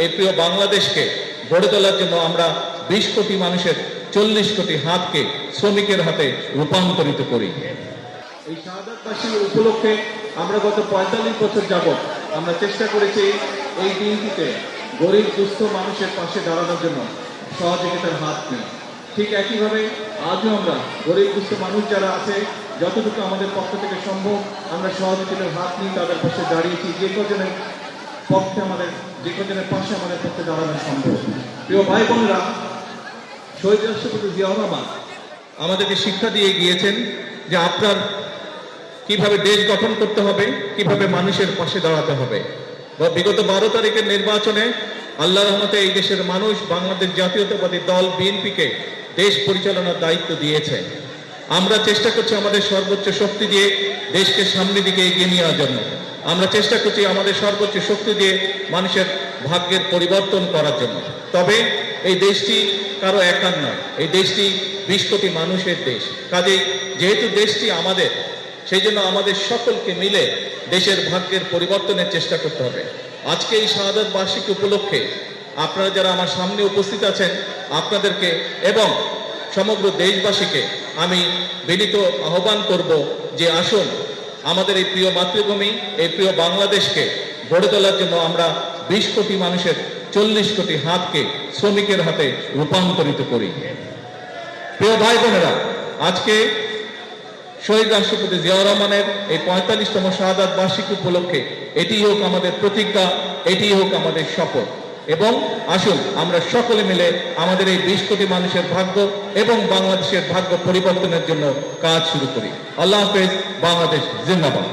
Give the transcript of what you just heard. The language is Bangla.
এই প্রিয় বাংলাদেশকে গড়ে তোলার জন্য আমরা 20 কোটি মানুষের 40 কোটি হাতকে শ্রমিকের হাতে রূপান্তরিত করি। এই শাহাদাত বার্ষিকী উপলক্ষে আমরা গত 45 বছর যাবৎ আমরা চেষ্টা করেছি এই দিনটিতে গরিব দুস্থ মানুষের পাশে দাঁড়ানোর জন্য সহযোগিতার হাত নিয়ে। ঠিক একইভাবে আজও আমরা গরিব দুস্থ মানুষ যারা আছে যতটুকু আমাদের পক্ষ থেকে সম্ভব আমরা সহযোগিতার হাত নিয়ে তাদের পাশে দাঁড়িয়েছি। যে কজনের পাশে আমাদের পক্ষে দাঁড়ানো সম্ভব। প্রিয় ভাই বোনেরা, শহীদ রাষ্ট্রপতি জিয়াউর রহমান আমাদেরকে শিক্ষা দিয়ে গিয়েছেন যে আপনার কিভাবে দেশ গঠন করতে হবে, কিভাবে মানুষের পাশে দাঁড়াতে হবে। বিগত 12 তারিখের নির্বাচনে আল্লাহর রহমতে এই দেশের মানুষ বাংলাদেশ জাতীয়তাবাদী দল বিএনপিকে দেশ পরিচালনার দায়িত্ব দিয়েছে। আমরা চেষ্টা করছি আমাদের সর্বোচ্চ শক্তি দিয়ে দেশকে সামনের দিকে এগিয়ে নেওয়ার জন্য। আমরা চেষ্টা করছি আমাদের সর্বোচ্চ শক্তি দিয়ে মানুষের ভাগ্যের পরিবর্তন করার জন্য। তবে এই দেশটি কারো একার নয়, এই দেশটি 20 কোটি মানুষের দেশ। কাজেই যেহেতু দেশটি আমাদের, সেই জন্য আমাদের সকলকে মিলে দেশের ভাগ্যের পরিবর্তনের চেষ্টা করতে হবে। আজকে এই শাহাদাত বার্ষিকী উপলক্ষে আপনারা যারা আমার সামনে উপস্থিত আছেন আপনাদেরকে এবং সমগ্র দেশবাসীকে আমি বিনীত আহ্বান করব যে আসুন আমাদের এই প্রিয় মাতৃভূমি, এই প্রিয় বাংলাদেশকে গড়ে তোলার জন্য আমরা 20 কোটি মানুষের 40 কোটি হাতকে শ্রমিকের হাতে রূপান্তরিত করি। প্রিয় ভাই বোনেরা, আজকে শহীদ রাষ্ট্রপতি জিয়াউর রহমানের এই 45তম শাহাদাত বার্ষিকী উপলক্ষে এটি হোক আমাদের প্রতিজ্ঞা, এটি হোক আমাদের শপথ। এবং আসুন আমরা সকলে মিলে আমাদের এই 20 কোটি মানুষের ভাগ্য এবং বাংলাদেশের ভাগ্য পরিবর্তনের জন্য কাজ শুরু করি। আল্লাহ হাফেজ। বাংলাদেশ জিন্দাবাদ।